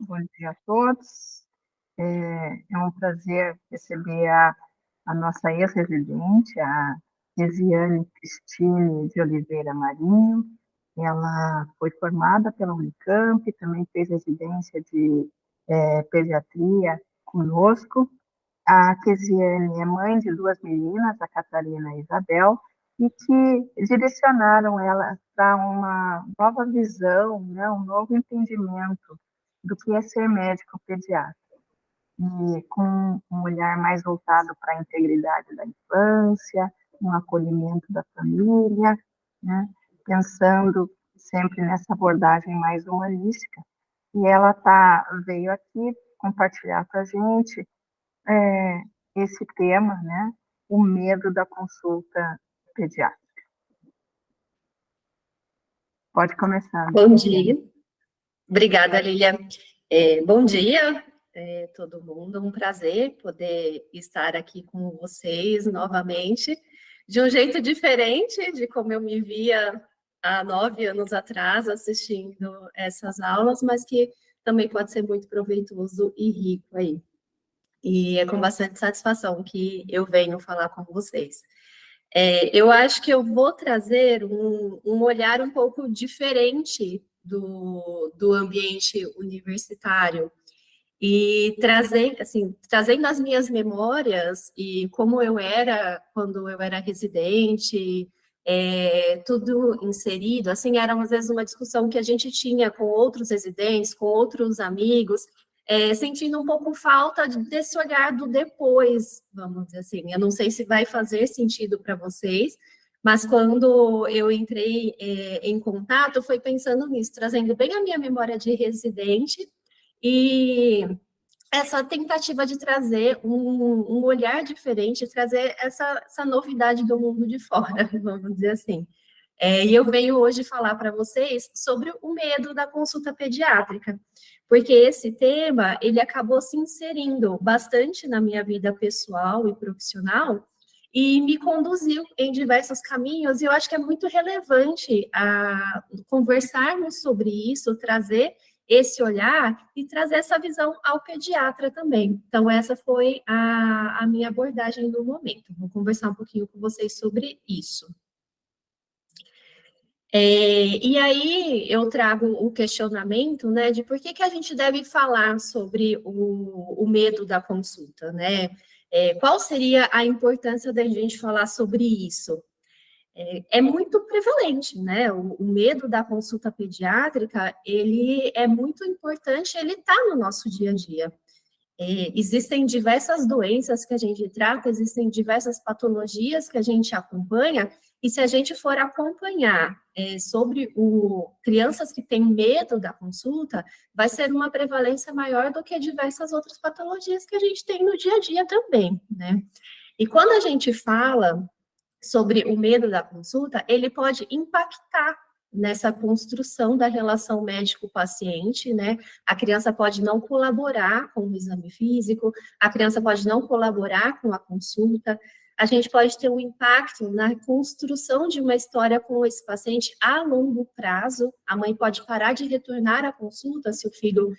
Bom dia a todos. É um prazer receber a nossa ex-residente, a Resiane Cristine de Oliveira Marinho. Ela foi formada pela Unicamp, também fez residência de pediatria conosco. A Kesiane é mãe de duas meninas, a Catarina e a Isabel, e que direcionaram ela para uma nova visão, né, um novo entendimento do que é ser médico pediatra, e com um olhar mais voltado para a integridade da infância, um acolhimento da família, né, pensando sempre nessa abordagem mais humanística. E ela veio aqui compartilhar com a gente é, esse tema, né? O medo da consulta pediátrica. Pode começar. Bom dia. Obrigada, Lília. Bom dia, todo mundo. Um prazer poder estar aqui com vocês novamente, de um jeito diferente de como eu me via há 9 anos atrás assistindo essas aulas, mas que também pode ser muito proveitoso e rico aí. E é com bastante satisfação que eu venho falar com vocês. Eu acho que eu vou trazer um olhar um pouco diferente do ambiente universitário e trazendo as minhas memórias e como eu era quando eu era residente, tudo inserido, assim, era às vezes uma discussão que a gente tinha com outros residentes, com outros amigos, sentindo um pouco falta desse olhar do depois, vamos dizer assim. Eu não sei se vai fazer sentido para vocês, mas quando eu entrei em contato, foi pensando nisso, trazendo bem a minha memória de residente e essa tentativa de trazer um olhar diferente, trazer essa novidade do mundo de fora, vamos dizer assim. E eu venho hoje falar para vocês sobre o medo da consulta pediátrica, porque esse tema, ele acabou se inserindo bastante na minha vida pessoal e profissional, e me conduziu em diversos caminhos, e eu acho que é muito relevante conversarmos sobre isso, trazer esse olhar e trazer essa visão ao pediatra também. Então, essa foi a minha abordagem no momento. Vou conversar um pouquinho com vocês sobre isso. E aí eu trago o questionamento, né, de por que a gente deve falar sobre o medo da consulta, né? Qual seria a importância da gente falar sobre isso? É muito prevalente, né? O medo da consulta pediátrica, ele é muito importante, ele está no nosso dia a dia. Existem diversas doenças que a gente trata, existem diversas patologias que a gente acompanha, e se a gente for acompanhar sobre crianças que têm medo da consulta, vai ser uma prevalência maior do que diversas outras patologias que a gente tem no dia a dia também, né? E quando a gente fala sobre o medo da consulta, ele pode impactar nessa construção da relação médico-paciente, né? A criança pode não colaborar com o exame físico, a criança pode não colaborar com a consulta, a gente pode ter um impacto na construção de uma história com esse paciente a longo prazo, a mãe pode parar de retornar à consulta se o filho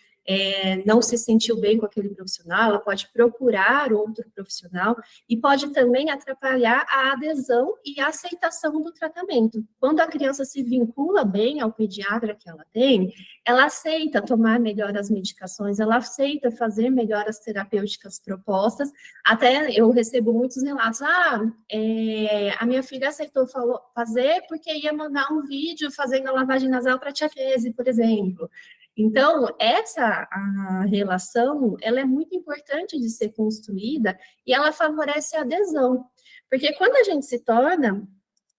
não se sentiu bem com aquele profissional, ela pode procurar outro profissional e pode também atrapalhar a adesão e a aceitação do tratamento. Quando a criança se vincula bem ao pediatra que ela tem, ela aceita tomar melhor as medicações, ela aceita fazer melhor as terapêuticas propostas. Até eu recebo muitos relatos, a minha filha aceitou fazer porque ia mandar um vídeo fazendo a lavagem nasal para a tia Kese, por exemplo. Então, a relação, ela é muito importante de ser construída e ela favorece a adesão. Porque quando a gente se torna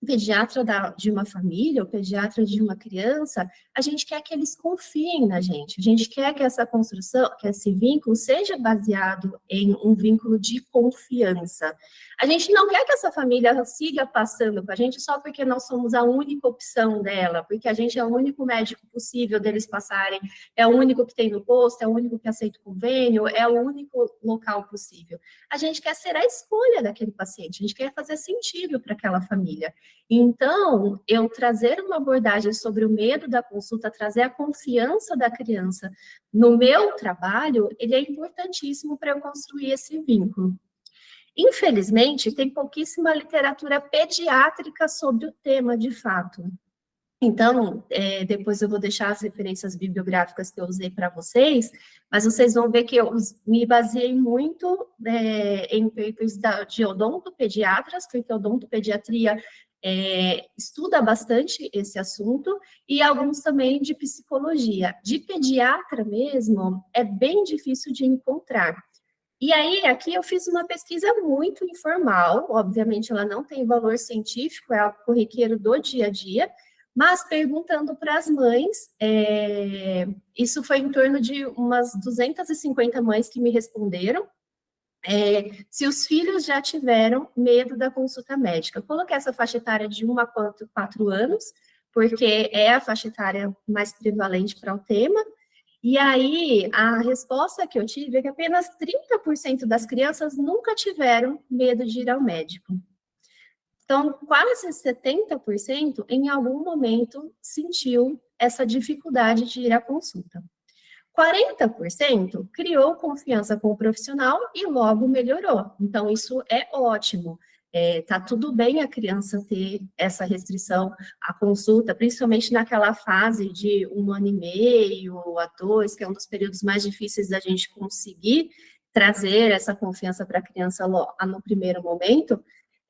pediatra de uma família, ou pediatra de uma criança, a gente quer que eles confiem na gente, a gente quer que essa construção, que esse vínculo seja baseado em um vínculo de confiança. A gente não quer que essa família siga passando com a gente só porque nós somos a única opção dela, porque a gente é o único médico possível deles passarem, é o único que tem no posto, é o único que aceita o convênio, é o único local possível. A gente quer ser a escolha daquele paciente, a gente quer fazer sentido para aquela família. Então, eu trazer uma abordagem sobre o medo da consulta, trazer a confiança da criança no meu trabalho, ele é importantíssimo para eu construir esse vínculo. Infelizmente, tem pouquíssima literatura pediátrica sobre o tema, de fato. Então, depois eu vou deixar as referências bibliográficas que eu usei para vocês, mas vocês vão ver que eu me baseei muito em papers de odontopediatras, porque a odontopediatria estuda bastante esse assunto, e alguns também de psicologia. De pediatra mesmo, é bem difícil de encontrar. E aí, aqui eu fiz uma pesquisa muito informal, obviamente ela não tem valor científico, é algo corriqueiro do dia a dia, mas perguntando para as mães, isso foi em torno de umas 250 mães que me responderam, se os filhos já tiveram medo da consulta médica. Eu coloquei essa faixa etária de 1 a 4 anos, porque é a faixa etária mais prevalente para o tema. E aí, a resposta que eu tive é que apenas 30% das crianças nunca tiveram medo de ir ao médico. Então, quase 70% em algum momento sentiu essa dificuldade de ir à consulta. 40% criou confiança com o profissional e logo melhorou. Então, isso é ótimo. Tá tudo bem a criança ter essa restrição à consulta, principalmente naquela fase de 1 ano e meio a 2, que é um dos períodos mais difíceis da gente conseguir trazer essa confiança para a criança no primeiro momento.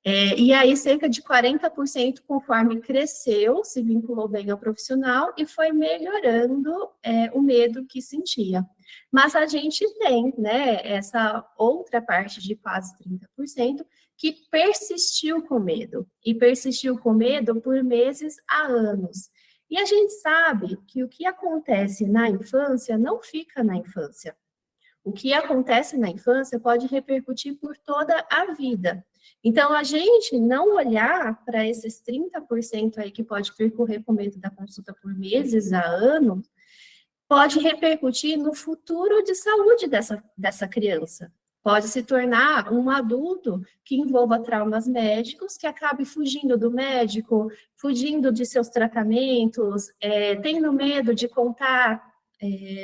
E aí, cerca de 40%, conforme cresceu, se vinculou bem ao profissional e foi melhorando o medo que sentia. Mas a gente tem, né, essa outra parte de quase 30% que persistiu com medo, e persistiu com medo por meses a anos. E a gente sabe que o que acontece na infância não fica na infância. O que acontece na infância pode repercutir por toda a vida. Então, a gente não olhar para esses 30% aí que pode percorrer com medo da consulta por meses a anos, pode repercutir no futuro de saúde dessa criança. Pode se tornar um adulto que envolva traumas médicos, que acabe fugindo do médico, fugindo de seus tratamentos, tendo medo de contar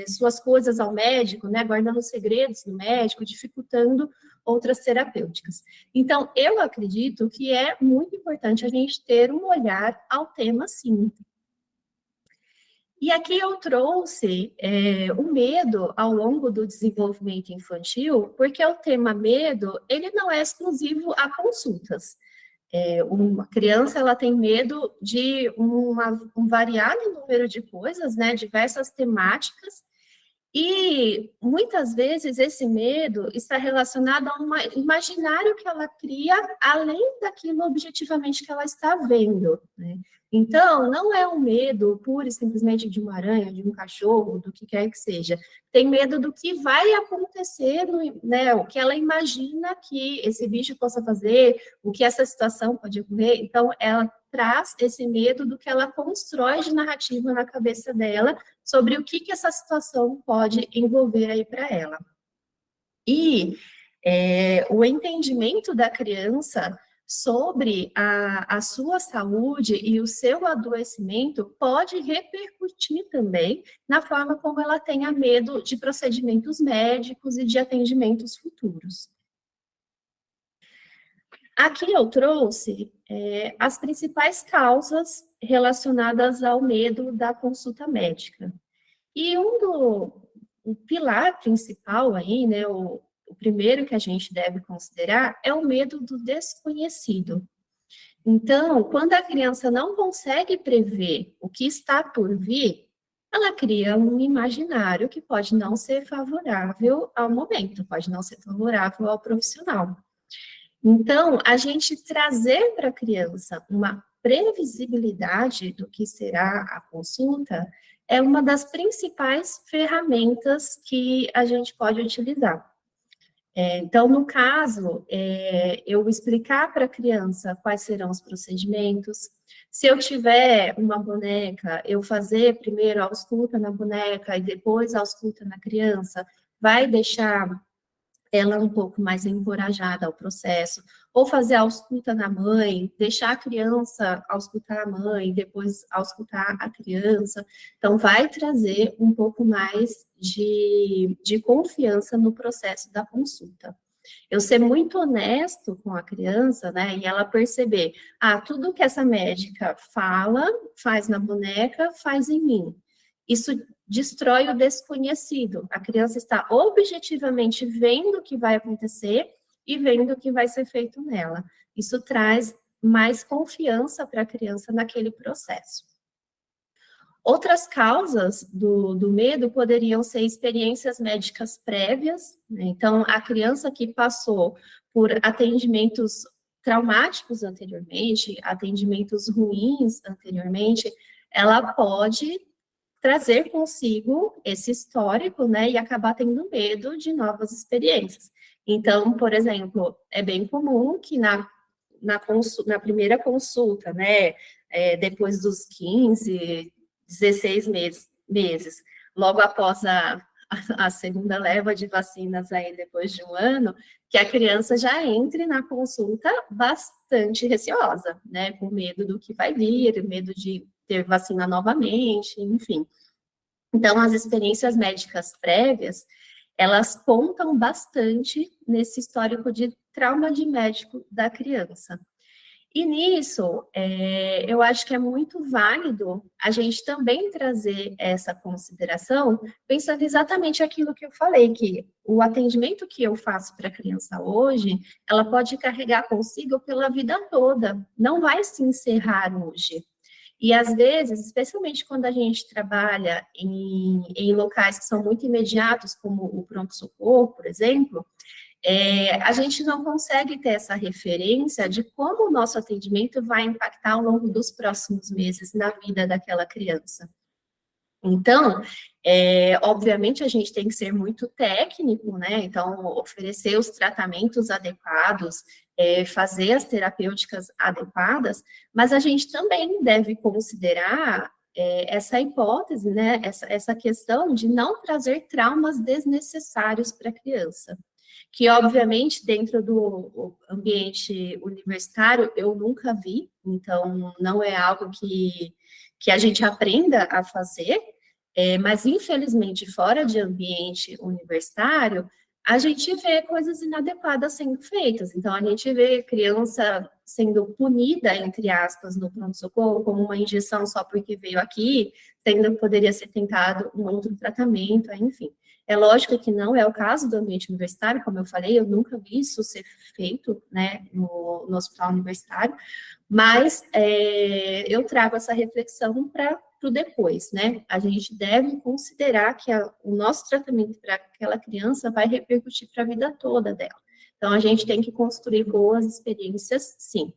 suas coisas ao médico, né, guardando segredos do médico, dificultando outras terapêuticas. Então, eu acredito que é muito importante a gente ter um olhar ao tema, sim. E aqui eu trouxe o medo ao longo do desenvolvimento infantil, porque o tema medo, ele não é exclusivo a consultas. Uma criança, ela tem medo de um variado número de coisas, né, diversas temáticas, e muitas vezes esse medo está relacionado a um imaginário que ela cria além daquilo objetivamente que ela está vendo, né? Então, não é um medo pura e simplesmente de uma aranha, de um cachorro, do que quer que seja. Tem medo do que vai acontecer, né? O que ela imagina que esse bicho possa fazer, o que essa situação pode ocorrer. Então, ela traz esse medo do que ela constrói de narrativa na cabeça dela, sobre o que essa situação pode envolver aí para ela. E o entendimento da criança sobre a sua saúde e o seu adoecimento pode repercutir também na forma como ela tenha medo de procedimentos médicos e de atendimentos futuros. Aqui eu trouxe as principais causas relacionadas ao medo da consulta médica. E o pilar principal aí, né, o primeiro que a gente deve considerar é o medo do desconhecido. Então, quando a criança não consegue prever o que está por vir, ela cria um imaginário que pode não ser favorável ao momento, pode não ser favorável ao profissional. Então, a gente trazer para a criança uma previsibilidade do que será a consulta é uma das principais ferramentas que a gente pode utilizar. Então, no caso, eu explicar para a criança quais serão os procedimentos. Se eu tiver uma boneca, eu fazer primeiro a ausculta na boneca e depois a ausculta na criança, vai deixar ela um pouco mais encorajada ao processo, ou fazer a ausculta na mãe, deixar a criança auscultar a mãe, depois auscultar a criança. Então, vai trazer um pouco mais de confiança no processo da consulta. Eu ser muito honesto com a criança, né, e ela perceber, tudo que essa médica fala, faz na boneca, faz em mim. Isso destrói o desconhecido. A criança está objetivamente vendo o que vai acontecer e vendo o que vai ser feito nela. Isso traz mais confiança para a criança naquele processo. Outras causas do medo poderiam ser experiências médicas prévias, né? Então, a criança que passou por atendimentos traumáticos anteriormente, atendimentos ruins anteriormente, ela pode trazer consigo esse histórico, né, e acabar tendo medo de novas experiências. Então, por exemplo, é bem comum que na primeira consulta, né, depois dos 15, 16 meses, logo após a segunda leva de vacinas aí depois de um ano, que a criança já entre na consulta bastante receosa, né, com medo do que vai vir, medo de ter vacina novamente, enfim. Então, as experiências médicas prévias, elas contam bastante nesse histórico de trauma de médico da criança. E nisso, eu acho que é muito válido a gente também trazer essa consideração, pensando exatamente aquilo que eu falei, que o atendimento que eu faço para a criança hoje, ela pode carregar consigo pela vida toda, não vai se encerrar hoje. E às vezes, especialmente quando a gente trabalha em locais que são muito imediatos, como o pronto-socorro, por exemplo, a gente não consegue ter essa referência de como o nosso atendimento vai impactar ao longo dos próximos meses na vida daquela criança. Então, obviamente, a gente tem que ser muito técnico, né? Então, oferecer os tratamentos adequados, fazer as terapêuticas adequadas, mas a gente também deve considerar essa hipótese, né? Essa questão de não trazer traumas desnecessários para a criança. Que, obviamente, dentro do ambiente universitário, eu nunca vi, então, não é algo que a gente aprenda a fazer, mas infelizmente fora de ambiente universitário, a gente vê coisas inadequadas sendo feitas. Então, a gente vê criança sendo punida, entre aspas, no pronto-socorro, como uma injeção só porque veio aqui, sendo que poderia ser tentado um outro tratamento, enfim. É lógico que não é o caso do ambiente universitário, como eu falei, eu nunca vi isso ser feito, né, no hospital universitário, mas eu trago essa reflexão para o depois, né? A gente deve considerar que o nosso tratamento para aquela criança vai repercutir para a vida toda dela. Então, a gente tem que construir boas experiências, sim.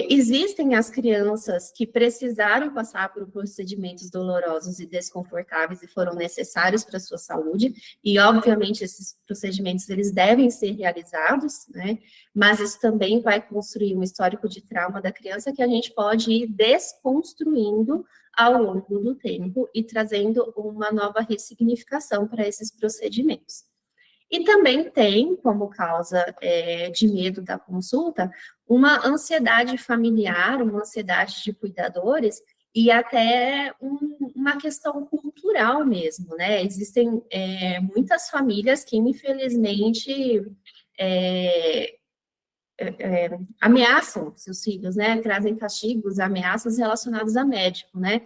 Existem as crianças que precisaram passar por procedimentos dolorosos e desconfortáveis e foram necessários para a sua saúde, e obviamente esses procedimentos eles devem ser realizados, né? Mas isso também vai construir um histórico de trauma da criança que a gente pode ir desconstruindo ao longo do tempo e trazendo uma nova ressignificação para esses procedimentos. E também tem, como causa de medo da consulta, uma ansiedade familiar, uma ansiedade de cuidadores e até uma questão cultural mesmo, né? Existem muitas famílias que, infelizmente, ameaçam seus filhos, né? Trazem castigos, ameaças relacionadas a médico, né?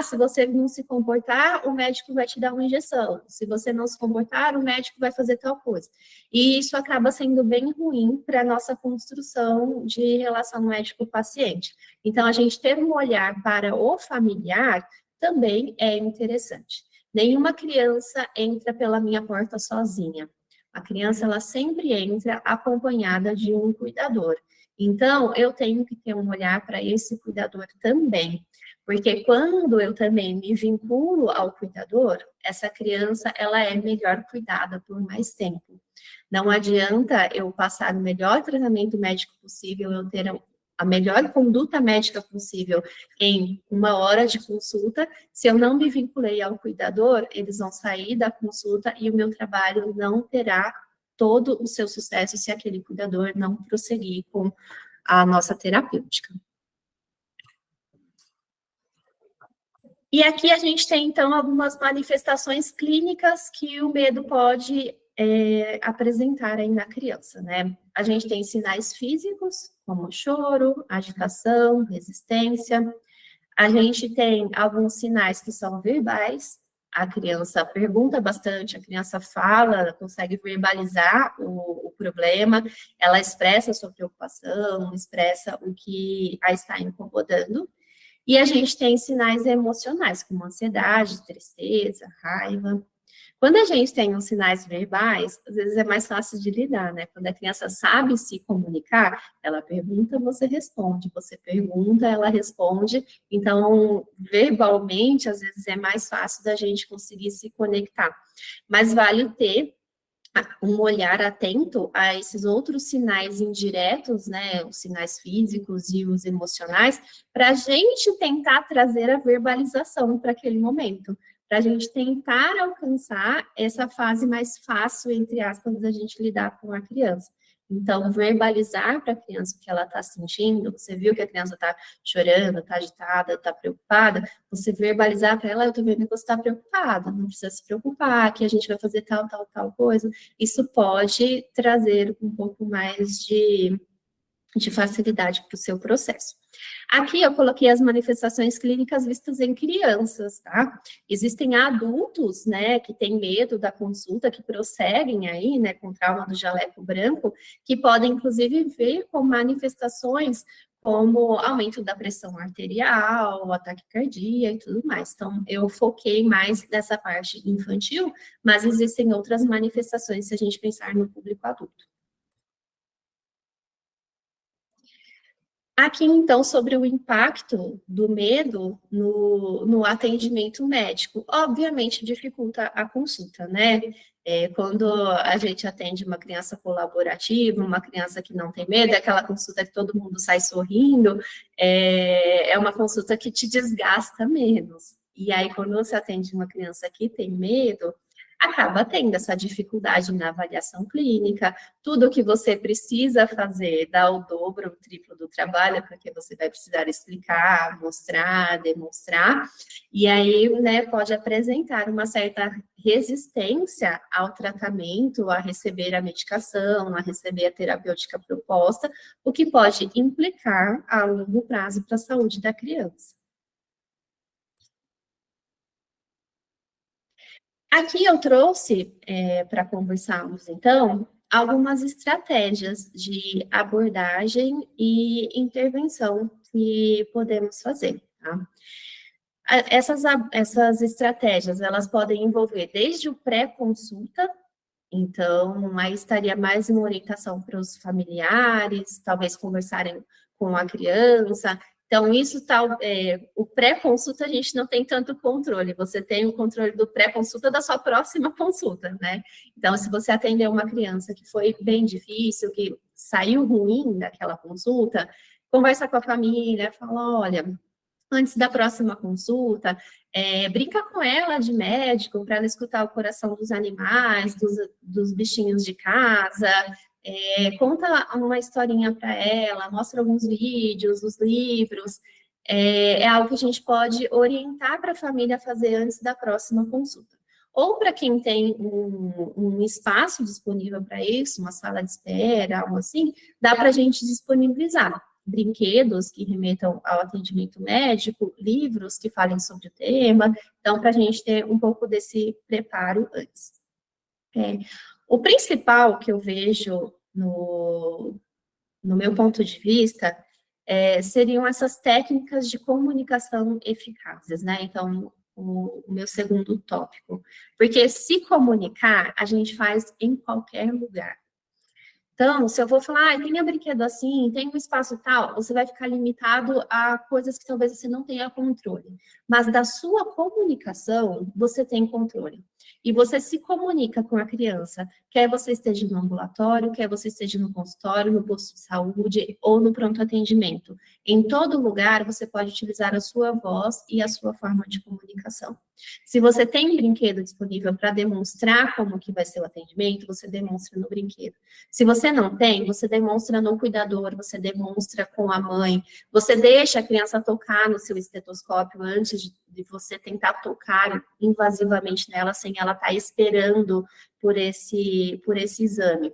Se você não se comportar, o médico vai te dar uma injeção. Se você não se comportar, o médico vai fazer tal coisa. E isso acaba sendo bem ruim para a nossa construção de relação médico-paciente. Então, a gente ter um olhar para o familiar também é interessante. Nenhuma criança entra pela minha porta sozinha. A criança, ela sempre entra acompanhada de um cuidador. Então, eu tenho que ter um olhar para esse cuidador também, Porque quando eu também me vinculo ao cuidador, essa criança, ela é melhor cuidada por mais tempo. Não adianta eu passar o melhor tratamento médico possível, eu ter a melhor conduta médica possível em 1 hora de consulta, se eu não me vinculei ao cuidador, eles vão sair da consulta e o meu trabalho não terá todo o seu sucesso se aquele cuidador não prosseguir com a nossa terapêutica. E aqui a gente tem, então, algumas manifestações clínicas que o medo pode apresentar aí na criança, né? A gente tem sinais físicos, como choro, agitação, resistência. A gente tem alguns sinais que são verbais. A criança pergunta bastante, a criança fala, consegue verbalizar o problema, ela expressa a sua preocupação, expressa o que a está incomodando. E a gente tem sinais emocionais, como ansiedade, tristeza, raiva. Quando a gente tem os sinais verbais, às vezes é mais fácil de lidar, né? Quando a criança sabe se comunicar, ela pergunta, você responde. Você pergunta, ela responde. Então, verbalmente, às vezes é mais fácil da gente conseguir se conectar. Mas vale ter um olhar atento a esses outros sinais indiretos, né, os sinais físicos e os emocionais, para a gente tentar trazer a verbalização para aquele momento, para a gente tentar alcançar essa fase mais fácil, entre aspas, da gente lidar com a criança. Então, verbalizar para a criança o que ela está sentindo, você viu que a criança está chorando, está agitada, está preocupada, você verbalizar para ela, eu estou vendo que você está preocupada, não precisa se preocupar, que a gente vai fazer tal, tal, tal coisa. Isso pode trazer um pouco mais de facilidade para o seu processo. Aqui eu coloquei as manifestações clínicas vistas em crianças, tá? Existem adultos, né, que têm medo da consulta, que prosseguem aí, né, com trauma do jaleco branco, que podem, inclusive, vir com manifestações como aumento da pressão arterial, ataque cardíaco e tudo mais. Então, eu foquei mais nessa parte infantil, mas existem outras manifestações se a gente pensar no público adulto. Aqui, então, sobre o impacto do medo no atendimento médico. Obviamente, dificulta a consulta, né? Quando a gente atende uma criança colaborativa, uma criança que não tem medo, é aquela consulta que todo mundo sai sorrindo, é uma consulta que te desgasta menos. E aí, quando você atende uma criança que tem medo, acaba tendo essa dificuldade na avaliação clínica, tudo que você precisa fazer dá o dobro, o triplo do trabalho, porque você vai precisar explicar, mostrar, demonstrar, e aí, né, pode apresentar uma certa resistência ao tratamento, a receber a medicação, a receber a terapêutica proposta, o que pode implicar a longo prazo para a saúde da criança. Aqui eu trouxe, para conversarmos, então, algumas estratégias de abordagem e intervenção que podemos fazer, tá? Essas estratégias, elas podem envolver desde o pré-consulta, então, aí estaria mais uma orientação para os familiares, talvez conversarem com a criança. Então, isso tal, o pré-consulta a gente não tem tanto controle, você tem o controle do pré-consulta da sua próxima consulta, né? Então, se você atender uma criança que foi bem difícil, que saiu ruim daquela consulta, conversa com a família, fala, olha, antes da próxima consulta, brinca com ela de médico para ela escutar o coração dos animais, dos bichinhos de casa, conta uma historinha para ela, mostra alguns vídeos, os livros, é algo que a gente pode orientar para a família a fazer antes da próxima consulta. Ou para quem tem um espaço disponível para isso, uma sala de espera, algo assim, dá para a gente disponibilizar brinquedos que remetam ao atendimento médico, livros que falem sobre o tema, então, para a gente ter um pouco desse preparo antes. O principal que eu vejo no meu ponto de vista, seriam essas técnicas de comunicação eficazes, né? Então, o meu segundo tópico. Porque se comunicar, a gente faz em qualquer lugar. Então, se eu vou falar, ah, tenha brinquedo assim, tem um espaço tal, você vai ficar limitado a coisas que talvez você não tenha controle. Mas da sua comunicação, você tem controle. E você se comunica com a criança, quer você esteja no ambulatório, quer você esteja no consultório, no posto de saúde ou no pronto atendimento. Em todo lugar, você pode utilizar a sua voz e a sua forma de comunicação. Se você tem um brinquedo disponível para demonstrar como que vai ser o atendimento, você demonstra no brinquedo. Se você não tem, você demonstra no cuidador, você demonstra com a mãe, você deixa a criança tocar no seu estetoscópio antes de você tentar tocar invasivamente nela, sem ela estar esperando por esse exame.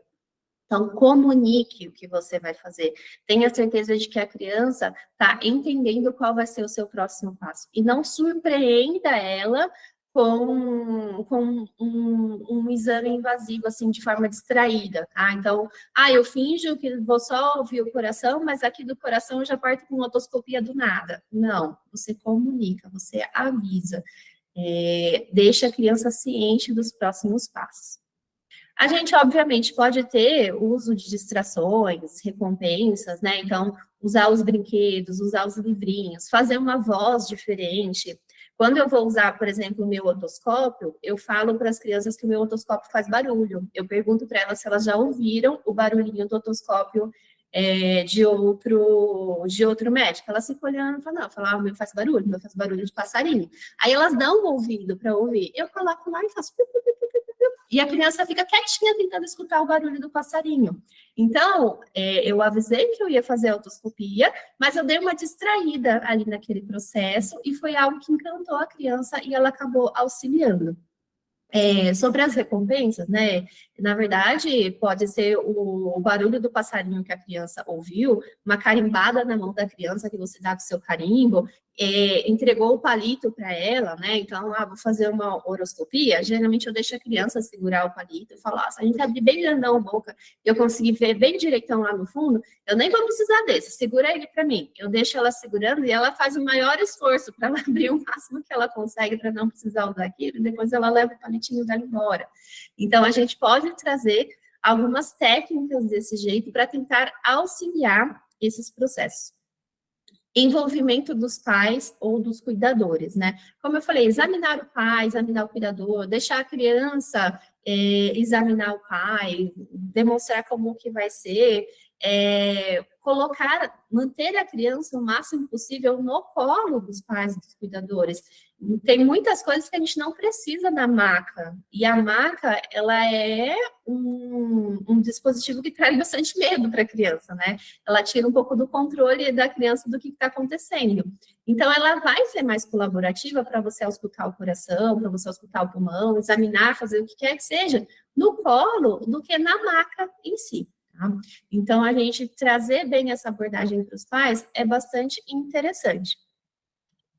Então, comunique o que você vai fazer. Tenha certeza de que a criança está entendendo qual vai ser o seu próximo passo. E não surpreenda ela com um exame invasivo, assim, de forma distraída, tá? Então, eu finjo que vou só ouvir o coração, mas aqui do coração eu já parto com otoscopia do nada. Não, você comunica, você avisa. Deixa a criança ciente dos próximos passos. A gente, obviamente, pode ter uso de distrações, recompensas, né? Então, usar os brinquedos, usar os livrinhos, fazer uma voz diferente. Quando eu vou usar, por exemplo, o meu otoscópio, eu falo para as crianças que o meu otoscópio faz barulho. Eu pergunto para elas se elas já ouviram o barulhinho do otoscópio de outro médico. Elas ficam olhando e falam, não, o meu faz barulho, o meu faz barulho de passarinho. Aí elas dão o ouvido para ouvir. Eu coloco lá e faço... E a criança fica quietinha tentando escutar o barulho do passarinho. Então, eu avisei que eu ia fazer a otoscopia, mas eu dei uma distraída ali naquele processo e foi algo que encantou a criança e ela acabou auxiliando. Sobre as recompensas, né? Na verdade, pode ser o barulho do passarinho que a criança ouviu, uma carimbada na mão da criança que você dá com seu carimbo, entregou o palito para ela, né? Então, vou fazer uma horoscopia. Geralmente, eu deixo a criança segurar o palito e falar: se a gente abrir bem grandão a boca e eu conseguir ver bem direitão lá no fundo, eu nem vou precisar desse, segura ele para mim. Eu deixo ela segurando e ela faz o maior esforço para ela abrir o máximo que ela consegue para não precisar usar aquilo, e depois ela leva o palitinho dela embora. Então, a gente pode trazer algumas técnicas desse jeito para tentar auxiliar esses processos. Envolvimento dos pais ou dos cuidadores, né? Como eu falei, examinar o pai, examinar o cuidador, deixar a criança examinar o pai, demonstrar como que vai ser, manter a criança o máximo possível no colo dos pais e dos cuidadores. Tem muitas coisas que a gente não precisa da maca, e a maca, ela é um dispositivo que traz bastante medo para a criança, né? Ela tira um pouco do controle da criança do que está acontecendo. Então, ela vai ser mais colaborativa para você auscultar o coração, para você auscultar o pulmão, examinar, fazer o que quer que seja, no colo, do que na maca em si. Tá? Então, a gente trazer bem essa abordagem para os pais é bastante interessante.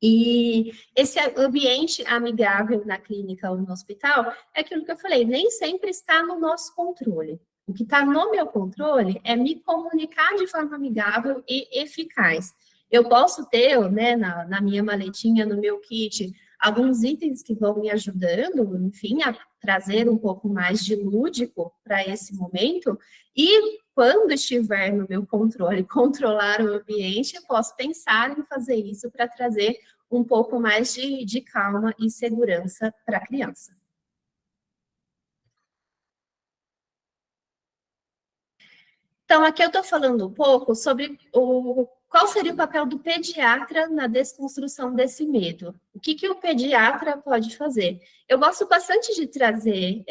E esse ambiente amigável na clínica ou no hospital é aquilo que eu falei, nem sempre está no nosso controle. O que está no meu controle é me comunicar de forma amigável e eficaz. Eu posso ter, né, na minha maletinha, no meu kit, alguns itens que vão me ajudando, enfim, a trazer um pouco mais de lúdico para esse momento, e quando estiver no meu controle, controlar o ambiente, eu posso pensar em fazer isso para trazer um pouco mais de calma e segurança para a criança. Então, aqui eu estou falando um pouco sobre qual seria o papel do pediatra na desconstrução desse medo. O que o pediatra pode fazer? Eu gosto bastante de trazer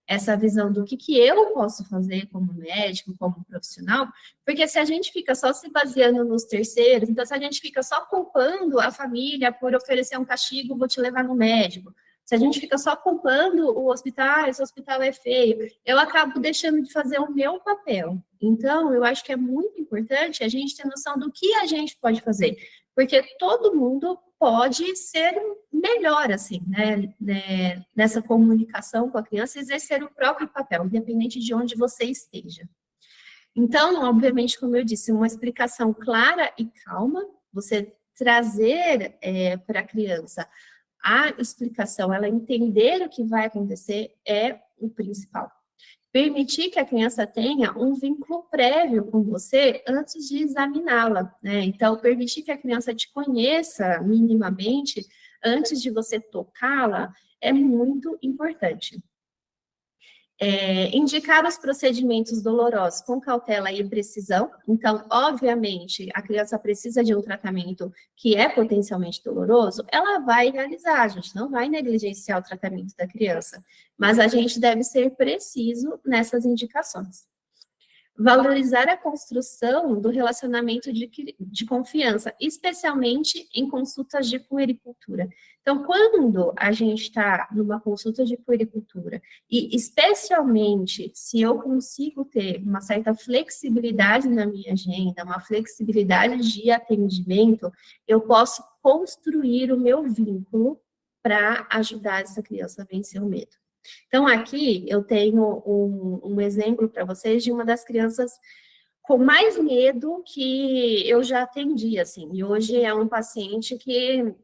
essa visão do que eu posso fazer como médico, como profissional, porque se a gente fica só se baseando nos terceiros, então se a gente fica só culpando a família por oferecer um castigo, vou te levar no médico, se a gente fica só culpando o hospital, esse hospital é feio, eu acabo deixando de fazer o meu papel. Então, eu acho que é muito importante a gente ter noção do que a gente pode fazer, porque todo mundo pode ser melhor, assim, né, nessa comunicação com a criança, exercer o próprio papel, independente de onde você esteja. Então, obviamente, como eu disse, uma explicação clara e calma, você trazer para a criança a explicação, ela entender o que vai acontecer é o principal. Permitir que a criança tenha um vínculo prévio com você antes de examiná-la, né? Então, permitir que a criança te conheça minimamente antes de você tocá-la é muito importante. Indicar os procedimentos dolorosos com cautela e precisão. Então, obviamente, a criança precisa de um tratamento que é potencialmente doloroso, ela vai realizar, a gente não vai negligenciar o tratamento da criança, mas a gente deve ser preciso nessas indicações. Valorizar a construção do relacionamento de confiança, especialmente em consultas de puericultura. Então, quando a gente está numa consulta de puericultura, e especialmente se eu consigo ter uma certa flexibilidade na minha agenda, uma flexibilidade de atendimento, eu posso construir o meu vínculo para ajudar essa criança a vencer o medo. Então, aqui eu tenho um exemplo para vocês de uma das crianças com mais medo que eu já atendi, assim, e hoje é um paciente que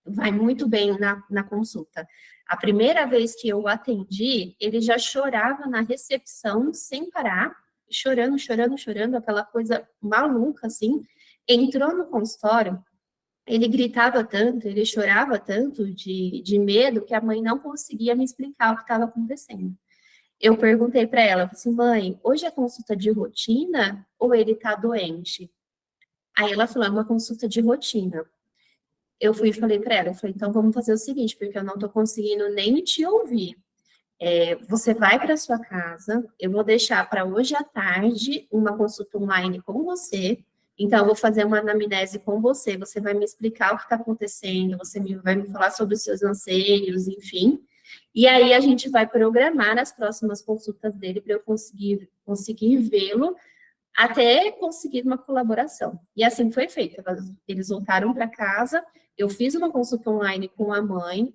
vai muito bem na consulta. A primeira vez que eu atendi, ele já chorava na recepção, sem parar, chorando, chorando, chorando, aquela coisa maluca, assim, entrou no consultório, ele gritava tanto, ele chorava tanto de medo que a mãe não conseguia me explicar o que estava acontecendo. Eu perguntei para ela, assim, mãe, hoje é consulta de rotina ou ele está doente? Aí ela falou, é uma consulta de rotina. Eu fui e falei para ela, eu falei, então vamos fazer o seguinte, porque eu não estou conseguindo nem te ouvir. Você vai para sua casa, eu vou deixar para hoje à tarde uma consulta online com você, então eu vou fazer uma anamnese com você, você vai me explicar o que está acontecendo, vai me falar sobre os seus anseios, enfim, e aí a gente vai programar as próximas consultas dele para eu conseguir vê-lo até conseguir uma colaboração. E assim foi feito. Eles voltaram para casa, eu fiz uma consulta online com a mãe,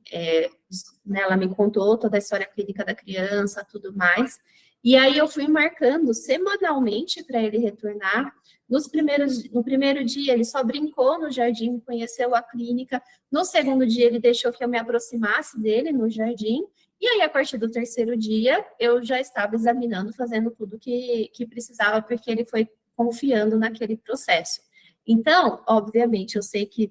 né, ela me contou toda a história clínica da criança, tudo mais, e aí eu fui marcando semanalmente para ele retornar. No primeiro dia, ele só brincou no jardim, conheceu a clínica. No segundo dia, ele deixou que eu me aproximasse dele no jardim. E aí, a partir do terceiro dia, eu já estava examinando, fazendo tudo que precisava, porque ele foi confiando naquele processo. Então, obviamente, eu sei que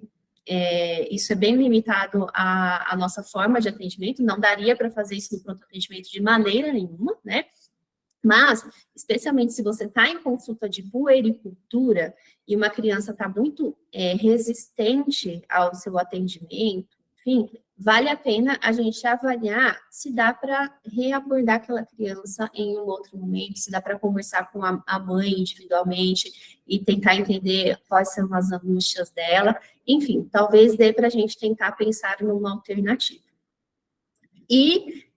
isso é bem limitado à nossa forma de atendimento, não daria para fazer isso no pronto atendimento de maneira nenhuma, né? Mas, especialmente se você está em consulta de puericultura e uma criança está muito resistente ao seu atendimento, enfim, vale a pena a gente avaliar se dá para reabordar aquela criança em um outro momento, se dá para conversar com a mãe individualmente e tentar entender quais são as angústias dela. Enfim, talvez dê para a gente tentar pensar numa alternativa. E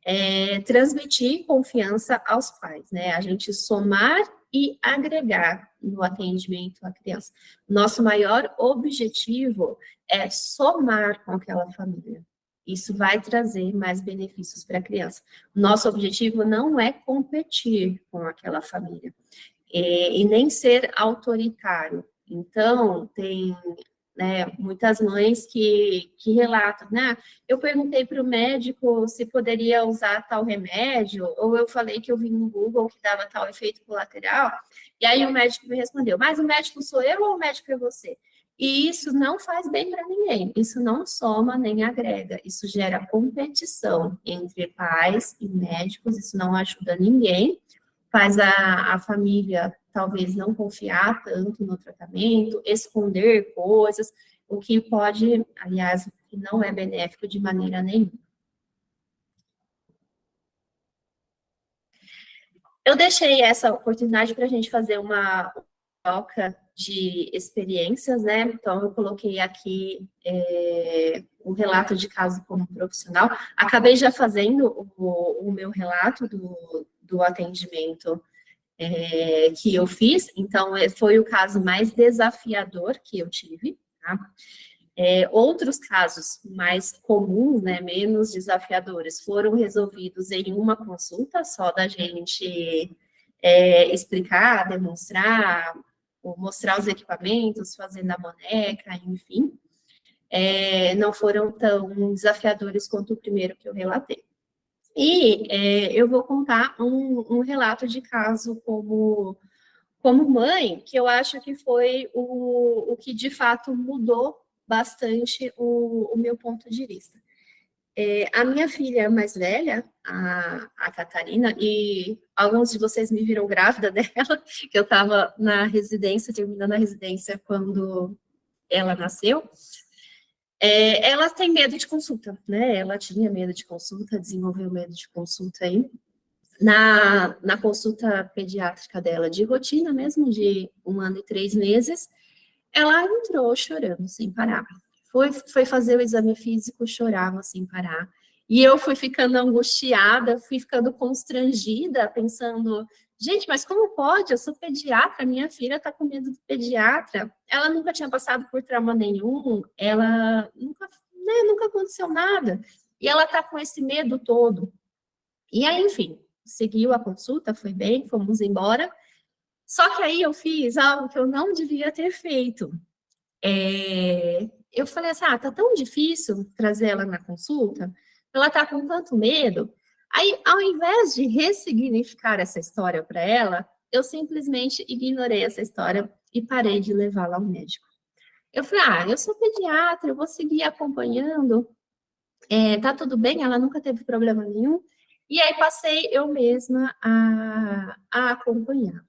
transmitir confiança aos pais, né? A gente somar e agregar no atendimento à criança. Nosso maior objetivo é somar com aquela família. Isso vai trazer mais benefícios para a criança. Nosso objetivo não é competir com aquela família e nem ser autoritário. Então, tem muitas mães que relatam, né? Eu perguntei para o médico se poderia usar tal remédio, ou eu falei que eu vi no Google que dava tal efeito colateral, e aí o médico me respondeu, mas o médico sou eu ou o médico é você? E isso não faz bem para ninguém, isso não soma nem agrega, isso gera competição entre pais e médicos, isso não ajuda ninguém, faz a família talvez não confiar tanto no tratamento, esconder coisas, o que pode, aliás, que não é benéfico de maneira nenhuma. Eu deixei essa oportunidade para a gente fazer uma troca de experiências, né? Então, eu coloquei aqui um relato de caso como profissional. Acabei já fazendo o meu relato do atendimento que eu fiz, então foi o caso mais desafiador que eu tive, tá? Outros casos mais comuns, né, menos desafiadores, foram resolvidos em uma consulta só da gente explicar, demonstrar, mostrar os equipamentos, fazendo a boneca, enfim. Não foram tão desafiadores quanto o primeiro que eu relatei. E eu vou contar um relato de caso como mãe, que eu acho que foi o que de fato mudou bastante o meu ponto de vista. A minha filha mais velha, a Catarina, e alguns de vocês me viram grávida dela, que eu estava na residência, terminando a residência quando ela nasceu. Ela tem medo de consulta, né? Ela tinha medo de consulta, desenvolveu medo de consulta aí. Na consulta pediátrica dela, de rotina mesmo, de 1 ano e 3 meses, ela entrou chorando sem parar. Foi fazer o exame físico, chorava sem parar. E eu fui ficando angustiada, fui ficando constrangida, pensando, gente, mas como pode? Eu sou pediatra, minha filha está com medo do pediatra. Ela nunca tinha passado por trauma nenhum, ela nunca aconteceu nada. E ela está com esse medo todo. E aí, enfim, seguiu a consulta, foi bem, fomos embora. Só que aí eu fiz algo que eu não devia ter feito. Eu falei assim, tá tão difícil trazer ela na consulta, ela tá com tanto medo. Aí, ao invés de ressignificar essa história para ela, eu simplesmente ignorei essa história e parei de levá-la ao médico. Eu falei, eu sou pediatra, eu vou seguir acompanhando, tá tudo bem, ela nunca teve problema nenhum. E aí passei eu mesma a acompanhar.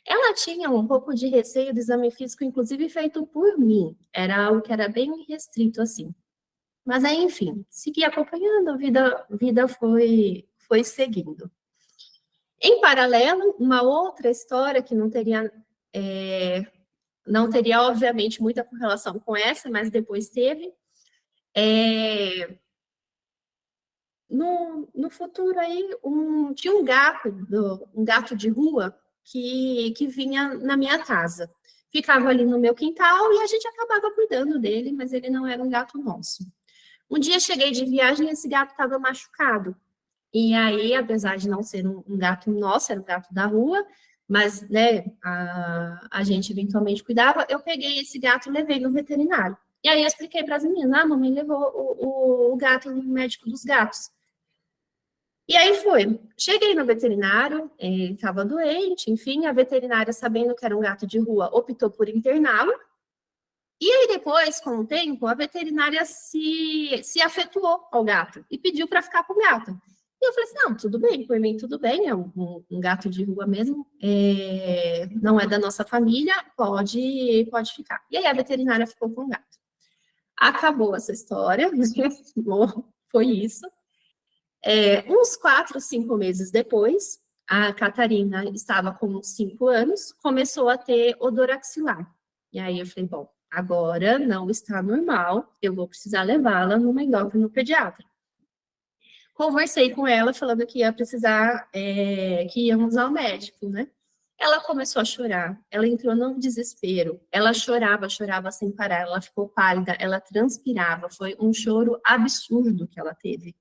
Ela tinha um pouco de receio do exame físico, inclusive feito por mim. Era algo que era bem restrito, assim. Mas aí, enfim, segui acompanhando, a vida foi seguindo. Em paralelo, uma outra história que não teria, obviamente, muita correlação com essa, mas depois teve. No futuro aí, tinha um gato de rua que vinha na minha casa. Ficava ali no meu quintal e a gente acabava cuidando dele, mas ele não era um gato nosso. Um dia cheguei de viagem e esse gato estava machucado. E aí, apesar de não ser um gato nosso, era um gato da rua, mas né, a gente eventualmente cuidava, eu peguei esse gato e levei no veterinário. E aí eu expliquei para as meninas, a mamãe levou o gato no médico dos gatos. E aí foi. Cheguei no veterinário, ele estava doente, enfim, a veterinária, sabendo que era um gato de rua, optou por interná-lo. E aí depois, com o tempo, a veterinária se afetuou ao gato e pediu para ficar com o gato. E eu falei assim, não, tudo bem, por mim tudo bem, é um gato de rua mesmo, não é da nossa família, pode ficar. E aí a veterinária ficou com o gato. Acabou essa história, foi isso. Uns 4, 5 meses depois, a Catarina estava com uns 5 anos, começou a ter odor axilar. E aí eu falei, bom, agora não está normal, eu vou precisar levá-la numa endócrino pediatra. Conversei com ela, falando que ia precisar, que íamos ao médico, né? Ela começou a chorar, ela entrou num desespero, ela chorava sem parar, ela ficou pálida, ela transpirava, foi um choro absurdo que ela teve.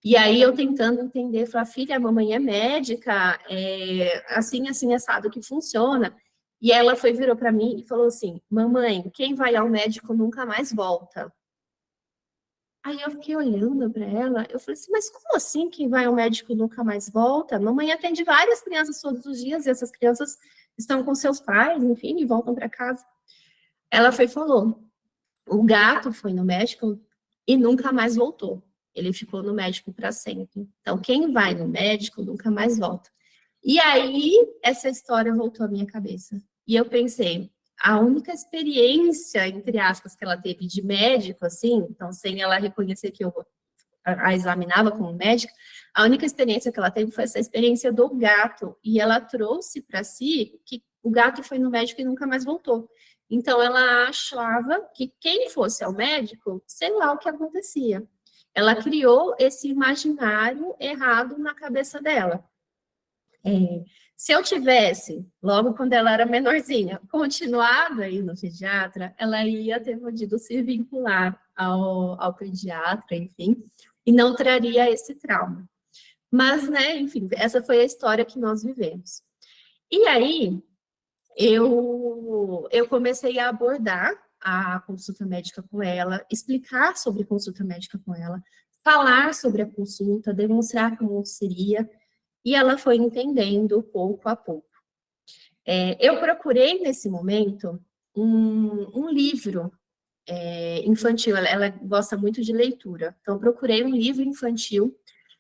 E aí eu tentando entender, falar, filha, a mamãe é médica, assim, assim, assado que funciona. E ela virou para mim e falou assim, mamãe, quem vai ao médico nunca mais volta. Aí eu fiquei olhando para ela, eu falei assim, mas como assim quem vai ao médico nunca mais volta? Mamãe atende várias crianças todos os dias e essas crianças estão com seus pais, enfim, e voltam para casa. Ela falou, o gato foi no médico e nunca mais voltou. Ele ficou no médico para sempre. Então, quem vai no médico nunca mais volta. E aí, essa história voltou à minha cabeça. E eu pensei, a única experiência, entre aspas, que ela teve de médico, assim, então, sem ela reconhecer que eu a examinava como médica, a única experiência que ela teve foi essa experiência do gato. E ela trouxe para si que o gato foi no médico e nunca mais voltou. Então, ela achava que quem fosse ao médico, sei lá o que acontecia. Ela criou esse imaginário errado na cabeça dela. Se eu tivesse, logo quando ela era menorzinha, continuado aí no pediatra, ela ia ter podido se vincular ao pediatra, enfim, e não traria esse trauma. Mas, né, enfim, essa foi a história que nós vivemos. E aí, eu comecei a abordar a consulta médica com ela, explicar sobre consulta médica com ela, falar sobre a consulta, demonstrar como seria, e ela foi entendendo pouco a pouco. Eu procurei, nesse momento, um livro infantil, ela gosta muito de leitura, então procurei um livro infantil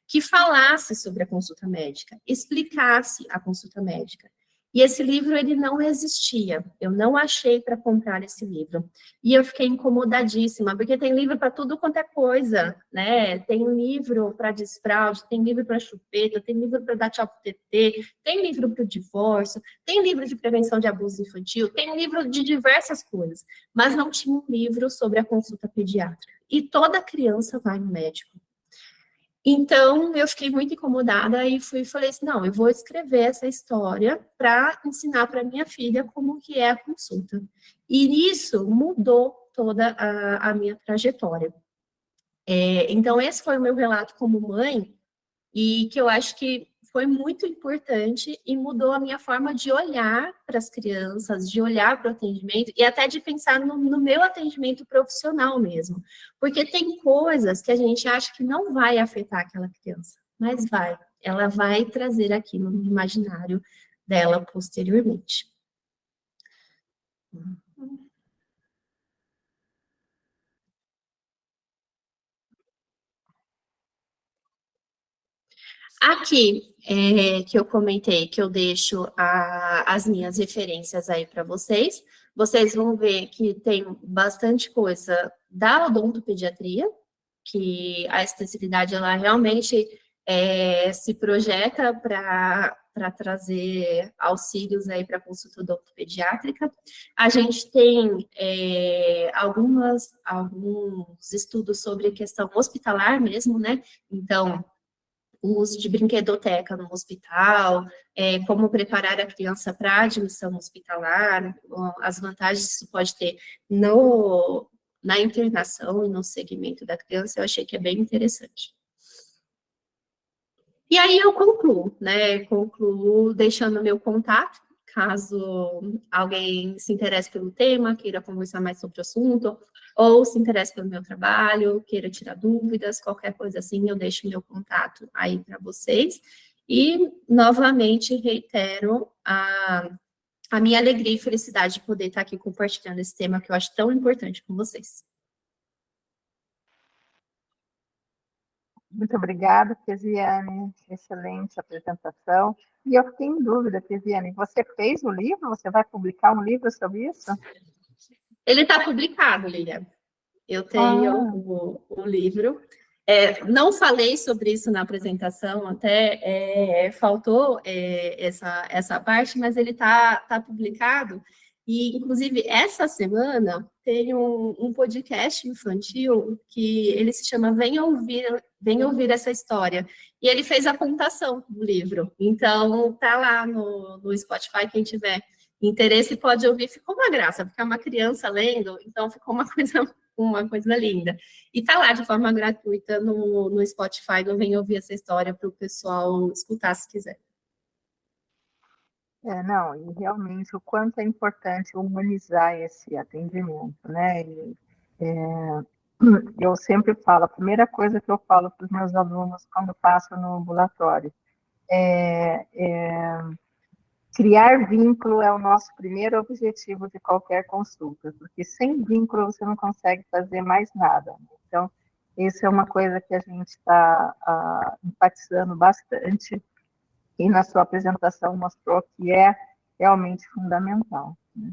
que falasse sobre a consulta médica, explicasse a consulta médica. E esse livro, ele não existia. Eu não achei para comprar esse livro. E eu fiquei incomodadíssima, porque tem livro para tudo quanto é coisa, né? Tem livro para desfraude, tem livro para chupeta, tem livro para dar tchau pro TT, tem livro para o divórcio, tem livro de prevenção de abuso infantil, tem livro de diversas coisas. Mas não tinha um livro sobre a consulta pediátrica. E toda criança vai no médico. Então, eu fiquei muito incomodada e falei assim, não, eu vou escrever essa história para ensinar para minha filha como que é a consulta. E isso mudou toda a minha trajetória. Então, esse foi o meu relato como mãe, e que eu acho que foi muito importante e mudou a minha forma de olhar para as crianças, de olhar para o atendimento e até de pensar no meu atendimento profissional mesmo. Porque tem coisas que a gente acha que não vai afetar aquela criança, mas vai. Ela vai trazer aquilo no imaginário dela posteriormente. Aqui, que eu comentei, que eu deixo as minhas referências aí para vocês. Vocês vão ver que tem bastante coisa da odontopediatria, que a especialidade, ela realmente se projeta para trazer auxílios aí para a consulta odontopediátrica. A gente tem alguns estudos sobre a questão hospitalar mesmo, né? Então, o uso de brinquedoteca no hospital, como preparar a criança para a admissão hospitalar, as vantagens que isso pode ter na internação e no segmento da criança, eu achei que é bem interessante. E aí eu concluo, né? Concluo deixando meu contato, caso alguém se interesse pelo tema, queira conversar mais sobre o assunto, ou se interesse pelo meu trabalho, queira tirar dúvidas, qualquer coisa assim, eu deixo meu contato aí para vocês. E, novamente, reitero a minha alegria e felicidade de poder estar aqui compartilhando esse tema que eu acho tão importante com vocês. Muito obrigada, Pesiane. Excelente apresentação. E eu fiquei em dúvida, Pesiane, você fez o livro? Você vai publicar um livro sobre isso? Ele está publicado, Lilian. Eu tenho o livro. Não falei sobre isso na apresentação, até faltou essa parte, mas ele tá publicado. E, inclusive, essa semana tem um podcast infantil que ele se chama Vem Ouvir Essa História. E ele fez a contação do livro. Então, tá lá no Spotify, quem tiver interesse pode ouvir. Ficou uma graça, porque é uma criança lendo, então ficou uma coisa linda. E está lá de forma gratuita no Spotify, eu venho ouvir essa história para o pessoal escutar se quiser. Não, e realmente o quanto é importante humanizar esse atendimento, né? Eu sempre falo, a primeira coisa que eu falo para os meus alunos quando passo no ambulatório é criar vínculo é o nosso primeiro objetivo de qualquer consulta, porque sem vínculo você não consegue fazer mais nada. Então, isso é uma coisa que a gente está enfatizando bastante e na sua apresentação mostrou que é realmente fundamental. Né?